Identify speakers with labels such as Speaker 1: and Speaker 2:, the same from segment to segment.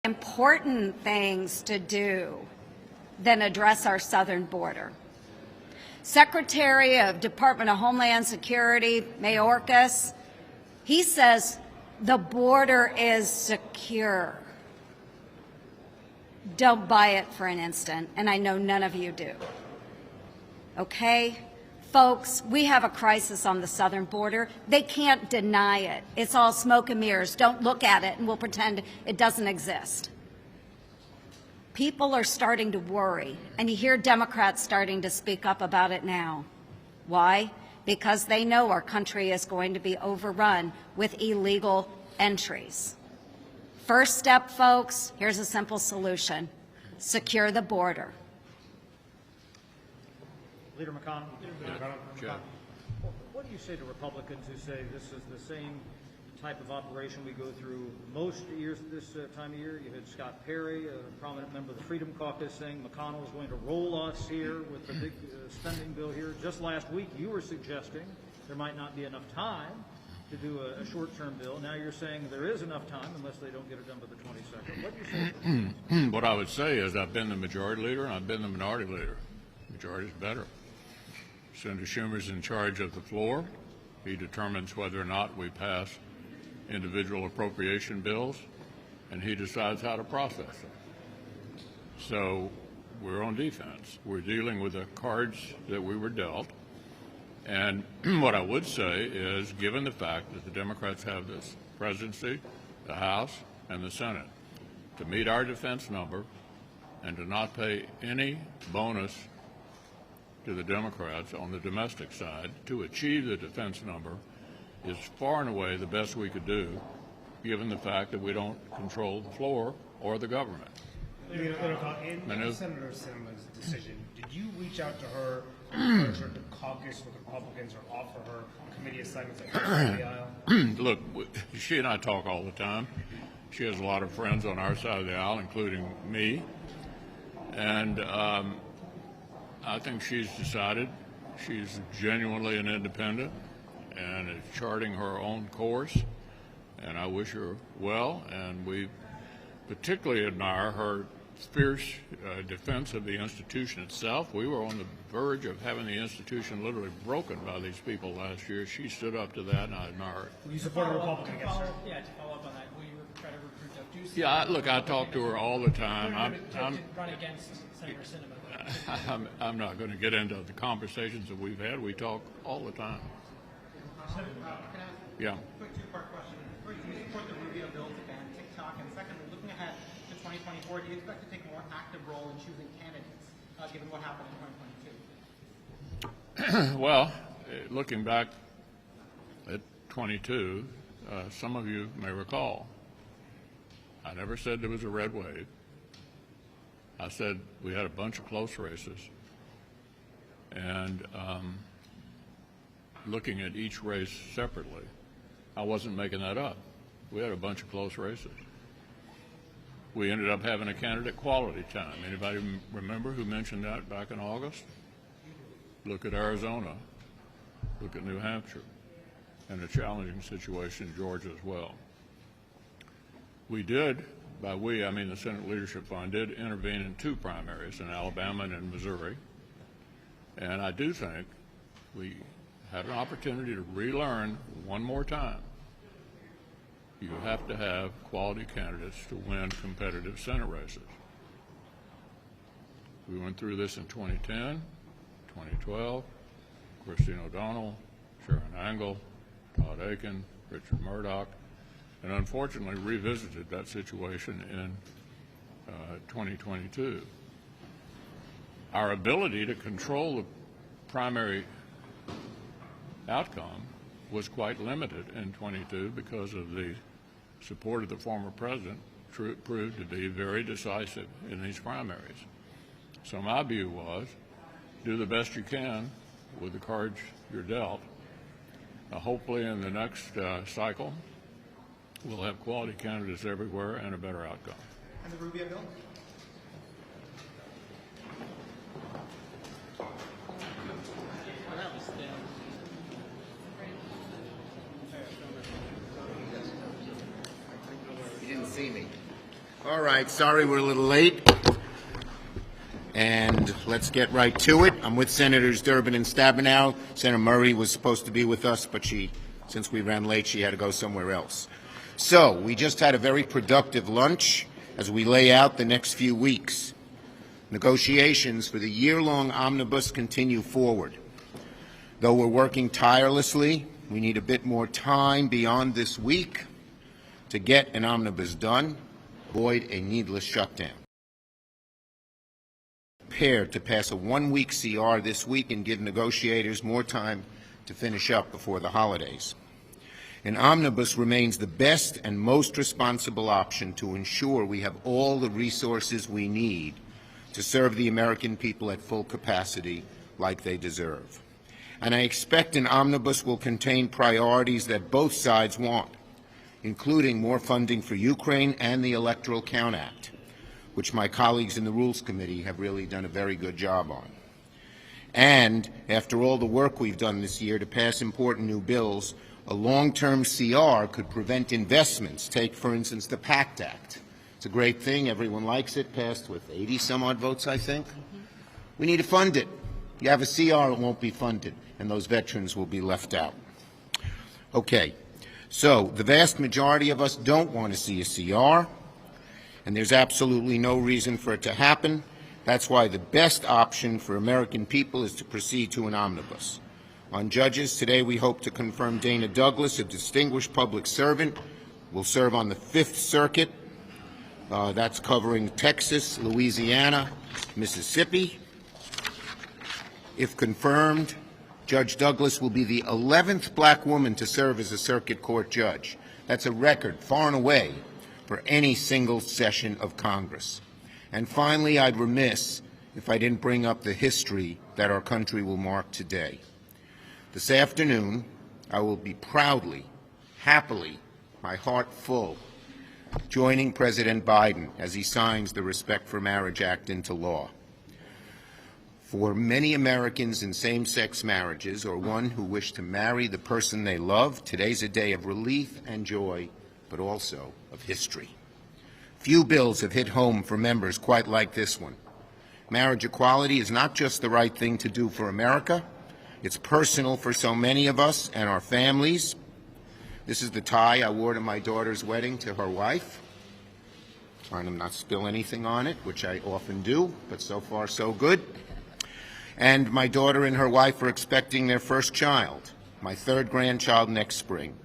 Speaker 1: important things to do than address our southern border. Secretary of Department of Homeland Security, Mayorkas, he says the border is secure. Don't buy it for an instant, and I know none of you do. Okay? Folks, we have a crisis on the southern border. They can't deny it. It's all smoke and mirrors. Don't look at it and we'll pretend it doesn't exist. People are starting to worry, and you hear Democrats starting to speak up about it now. Why? Because they know our country is going to be overrun with illegal entries. First step, folks, here's a simple solution. Secure the border.
Speaker 2: Leader McConnell. What do you say to Republicans who say this is the same type of operation we go through most years this time of year? You had Scott Perry, a prominent member of the Freedom Caucus, saying McConnell is going to roll us here with the big spending bill here. Just last week, you were suggesting there might not be enough time to do a short-term bill. Now you're saying there is enough time unless they don't get it done by the 22nd. What do you say?
Speaker 3: What I would say is I've been the majority leader and I've been the minority leader. Majority is better. Senator Schumer's in charge of the floor. He determines whether or not we pass individual appropriation bills, and he decides how to process them. So we're on defense. We're dealing with the cards that we were dealt. And what I would say is, given the fact that the Democrats have this presidency, the House, and the Senate, to meet our defense number and to not pay any bonus to the Democrats on the domestic side to achieve the defense number is far and away the best we could do, given the fact that we don't control the floor or the government.
Speaker 4: In Senator Sinema's decision, did you reach out to her and encourage her to caucus with Republicans or offer her committee assignments at the aisle?
Speaker 3: Look, she and I talk all the time. She has a lot of friends on our side of the aisle, including me. And I think she's decided she's genuinely an independent and is charting her own course. And I wish her well. And we particularly admire her fierce defense of the institution itself. We were on the verge of having the institution literally broken by these people last year. She stood up to that, and I admire it.
Speaker 4: Will you support a Republican against her?
Speaker 5: Yeah, to follow up on that, will you try to recruit Doug Ducey?
Speaker 3: Yeah, look, I talk to her all the time.
Speaker 5: To run against Senator Sinema.
Speaker 3: I'm not going to get into the conversations that we've had. We talk all the time.
Speaker 6: Can I ask
Speaker 3: Yeah.
Speaker 6: a quick two-part question? First, do you support the Rubio bill to ban TikTok? And secondly, looking ahead to 2024, do you expect to take a more active role in choosing candidates, given what happened in 2022?
Speaker 3: Well, looking back at 22, some of you may recall, I never said there was a red wave. I said we had a bunch of close races. And looking at each race separately, I wasn't making that up. We had a bunch of close races. We ended up having a candidate quality time. Anybody remember who mentioned that back in August? Look at Arizona. Look at New Hampshire. And a challenging situation in Georgia as well. We did, by we, I mean the Senate Leadership Fund, did intervene in two primaries, in Alabama and in Missouri. And I do think we had an opportunity to relearn one more time. You have to have quality candidates to win competitive Senate races. We went through this in 2010, 2012, Christine O'Donnell, Sharon Angle, Todd Aiken, Richard Murdoch, and unfortunately revisited that situation in 2022. Our ability to control the primary outcome was quite limited in 22 because of the support of the former president proved to be very decisive in these primaries. So my view was, do the best you can with the cards you're dealt. Hopefully in the next cycle, we'll have quality candidates everywhere and a better outcome.
Speaker 6: And the Rubio bill?
Speaker 7: You didn't see me. All right, sorry we're a little late. And let's get right to it. I'm with Senators Durbin and Stabenow. Senator Murray was supposed to be with us, but since we ran late, she had to go somewhere else. So we just had a very productive lunch as we lay out the next few weeks. Negotiations for the year-long omnibus continue forward. Though we're working tirelessly, we need a bit more time beyond this week to get an omnibus done, avoid a needless shutdown. Prepared to pass a one-week CR this week and give negotiators more time to finish up before the holidays. An omnibus remains the best and most responsible option to ensure we have all the resources we need to serve the American people at full capacity like they deserve. And I expect an omnibus will contain priorities that both sides want, including more funding for Ukraine and the Electoral Count Act, which my colleagues in the Rules Committee have really done a very good job on. And after all the work we've done this year to pass important new bills, a long-term CR could prevent investments. Take, for instance, the PACT Act. It's a great thing. Everyone likes it. Passed with 80-some-odd votes, I think. We need to fund it. You have a CR, it won't be funded, and those veterans will be left out. Okay. So the vast majority of us don't want to see a CR, and there's absolutely no reason for it to happen. That's why the best option for American people is to proceed to an omnibus. On judges, today we hope to confirm Dana Douglas, a distinguished public servant, will serve on the Fifth Circuit. That's covering Texas, Louisiana, Mississippi. If confirmed, Judge Douglas will be the 11th black woman to serve as a circuit court judge. That's a record, far and away, for any single session of Congress. And finally, I'd remiss if I didn't bring up the history that our country will mark today. This afternoon, I will be proudly, happily, my heart full, joining President Biden as he signs the Respect for Marriage Act into law. For many Americans in same-sex marriages or one who wish to marry the person they love, today's a day of relief and joy, but also of history. Few bills have hit home for members quite like this one. Marriage equality is not just the right thing to do for America, it's personal for so many of us and our families. This is the tie I wore to my daughter's wedding to her wife. Trying to not spill anything on it, which I often do, but so far so good. And my daughter and her wife are expecting their first child, my third grandchild next spring.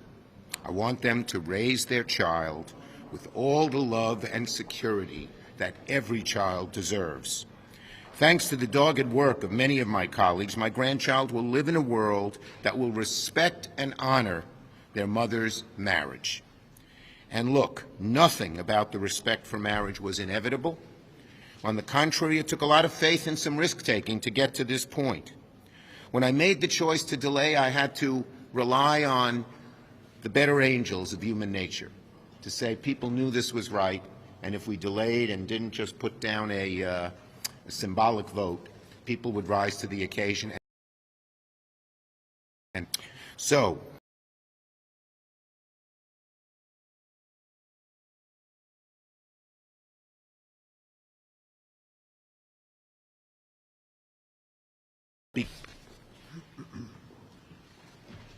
Speaker 7: I want them to raise their child with all the love and security that every child deserves. Thanks to the dogged work of many of my colleagues, my grandchild will live in a world that will respect and honor their mother's marriage. And look, nothing about the respect for marriage was inevitable. On the contrary, it took a lot of faith and some risk-taking to get to this point. When I made the choice to delay, I had to rely on the better angels of human nature to say people knew this was right, and if we delayed and didn't just put down a symbolic vote, people would rise to the occasion. And so,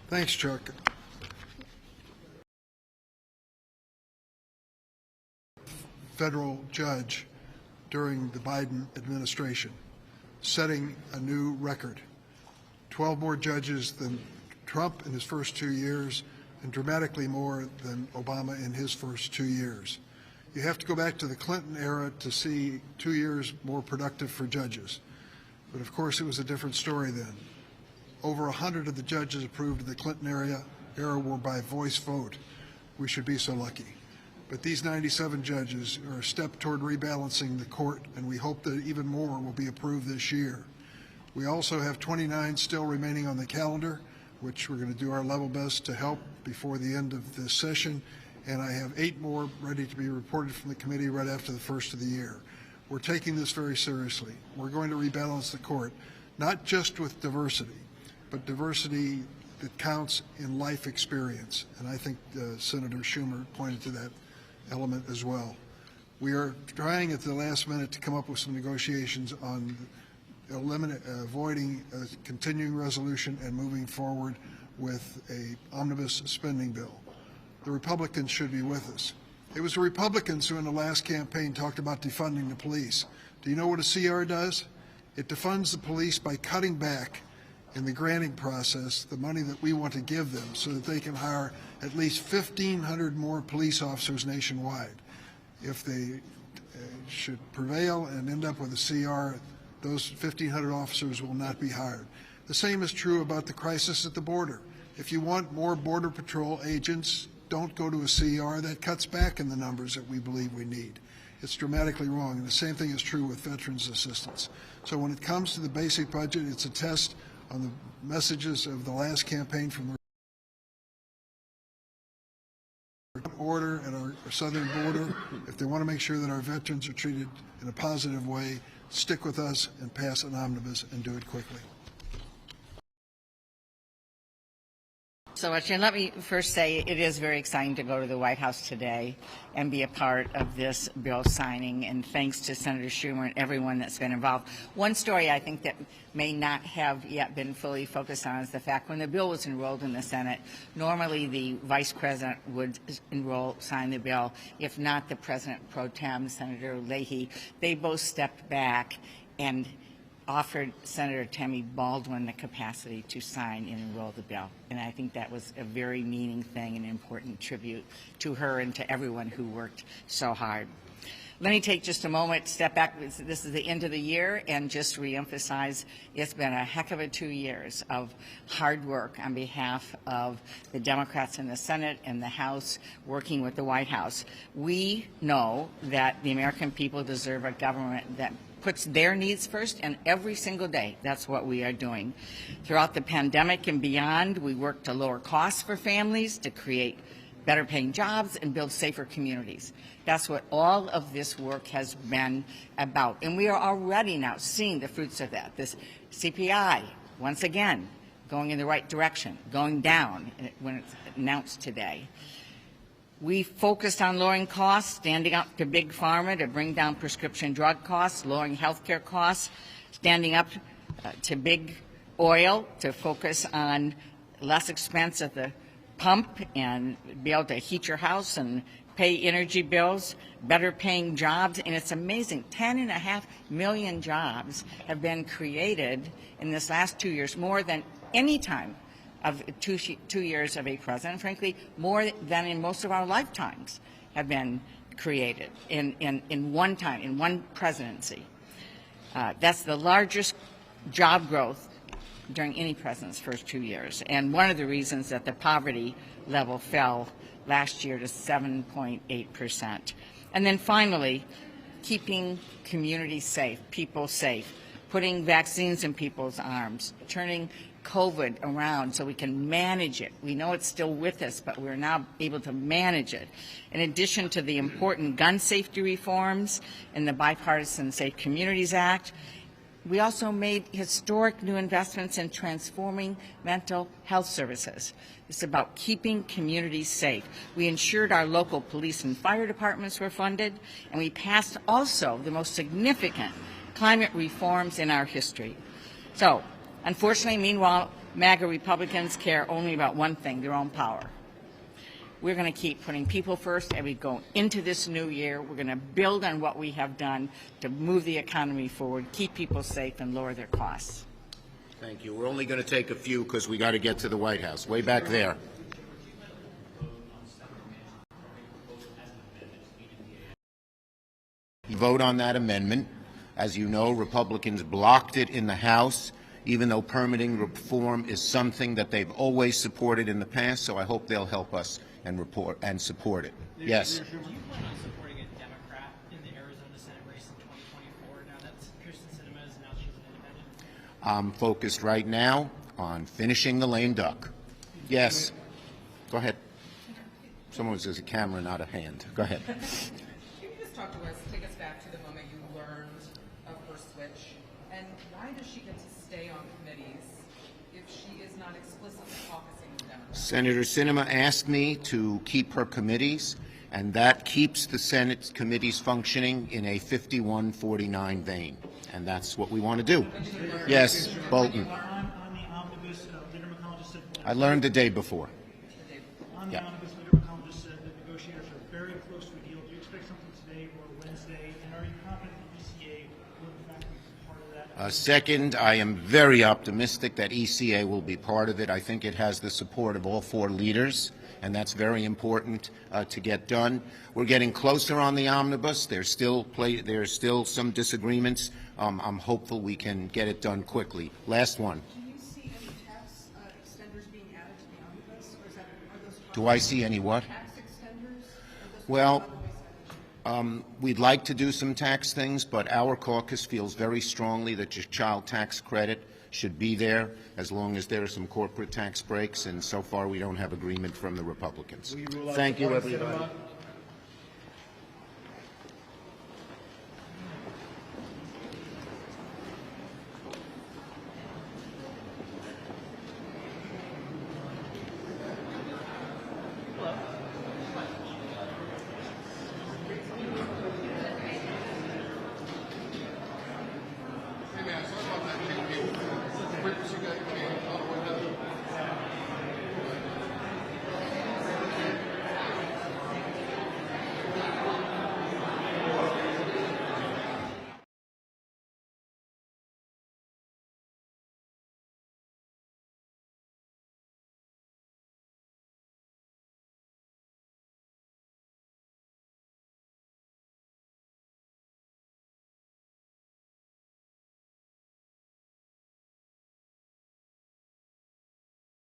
Speaker 8: thanks, Chuck. Federal judge during the Biden administration, setting a new record. 12 more judges than Trump in his first 2 years, and dramatically more than Obama in his first 2 years. You have to go back to the Clinton era to see 2 years more productive for judges. But of course, it was a different story then. Over 100 of the judges approved in the Clinton era were by voice vote. We should be so lucky. But these 97 judges are a step toward rebalancing the court, and we hope that even more will be approved this year. We also have 29 still remaining on the calendar, which we're going to do our level best to help before the end of this session, and I have 8 more ready to be reported from the committee right after the first of the year. We're taking this very seriously. We're going to rebalance the court, not just with diversity, but diversity that counts in life experience, and I think Senator Schumer pointed to that element as well. We are trying at the last minute to come up with some negotiations on avoiding a continuing resolution and moving forward with a omnibus spending bill. The Republicans should be with us. It was the Republicans who in the last campaign talked about defunding the police. Do you know what a CR does? It defunds the police by cutting back in the granting process the money that we want to give them so that they can hire at least 1,500 more police officers nationwide. If they should prevail and end up with a CR, those 1,500 officers will not be hired. The same is true about the crisis at the border. If you want more Border Patrol agents, don't go to a CR. That cuts back in the numbers that we believe we need. It's dramatically wrong, and the same thing is true with veterans assistance. So when it comes to the basic budget, it's a test on the messages of the last campaign from the order at our southern border. If they want to make sure that our veterans are treated in a positive way, stick with us and pass an omnibus and do it quickly.
Speaker 9: So much. And let me first say it is very exciting to go to the White House today and be a part of this bill signing, and thanks to Senator Schumer and everyone that's been involved. One story I think that may not have yet been fully focused on is the fact when the bill was enrolled in the Senate, normally the Vice President would sign the bill. If not, the President pro tem, Senator Leahy. They both stepped back and offered Senator Tammy Baldwin the capacity to sign and enroll the bill. And I think that was a very meaning thing and important tribute to her and to everyone who worked so hard. Let me take just a moment, step back. This is the end of the year, and just reemphasize it's been a heck of a 2 years of hard work on behalf of the Democrats in the Senate and the House working with the White House. We know that the American people deserve a government that puts their needs first, and every single day that's what we are doing. Throughout the pandemic and beyond, we work to lower costs for families, to create better paying jobs and build safer communities. That's what all of this work has been about. And we are already now seeing the fruits of that. This CPI, once again, going in the right direction, going down when it's announced today. We focused on lowering costs, standing up to Big Pharma to bring down prescription drug costs, lowering healthcare costs, standing up to Big Oil to focus on less expense at the pump and be able to heat your house and pay energy bills, better paying jobs. And it's amazing, 10.5 million jobs have been created in this last 2 years, more than any time of 2 years of a president, frankly, more than in most of our lifetimes have been created in one time, in one presidency. That's the largest job growth during any president's first 2 years, and one of the reasons that the poverty level fell last year to 7.8%. And then finally, keeping communities safe, people safe, putting vaccines in people's arms, turning COVID around so we can manage it. We know it's still with us, but we're now able to manage it. In addition to the important gun safety reforms and the Bipartisan Safe Communities Act, we also made historic new investments in transforming mental health services. It's about keeping communities safe. We ensured our local police and fire departments were funded, and we passed also the most significant climate reforms in our history. So, unfortunately, meanwhile, MAGA Republicans care only about one thing, their own power. We're going to keep putting people first as we go into this new year. We're going to build on what we have done to move the economy forward, keep people safe, and lower their costs.
Speaker 7: Thank you. We're only going to take a few because we got to get to the White House. Way back there. Vote on that amendment. As you know, Republicans blocked it in the House, even though permitting reform is something that they've always supported in the past, so I hope they'll help us and support it. Yes?
Speaker 5: Do you plan on supporting a Democrat in the Arizona Senate race in 2024 now that Kirsten Sinema is now she's an independent?
Speaker 7: I'm focused right now on finishing the lame duck. Yes. Go ahead. Someone says a camera, not a hand. Go ahead.
Speaker 10: Can you just talk to us, take us back to the moment you learned of her switch, and why does she get to stay on committees if she is not explicitly caucusing with Democrats?
Speaker 7: Senator Sinema asked me to keep her committees, and that keeps the Senate committees functioning in a 51-49 vein, and that's what we want to do. Yes, Bolton.
Speaker 11: On the omnibus, Leader McConnell just said.
Speaker 7: I learned the day before.
Speaker 11: On the
Speaker 7: Yeah.
Speaker 11: omnibus, Leader McConnell just said that negotiators are very close to a deal. Do you expect something today or Wednesday? And are you confident the ECA will in fact be part of that?
Speaker 7: Second, I am very optimistic that ECA will be part of it. I think it has the support of all four leaders, and that's very important to get done. We're getting closer on the omnibus. There's still some disagreements. I'm hopeful we can get it done quickly. Last one.
Speaker 10: Do you see any tax extenders being added to the omnibus, or are those
Speaker 7: Do I see any what?
Speaker 10: tax extenders?
Speaker 7: Well, we'd like to do some tax things, but our caucus feels very strongly that your child tax credit should be there as long as there are some corporate tax breaks, and so far we don't have agreement from the Republicans. Thank you, everybody.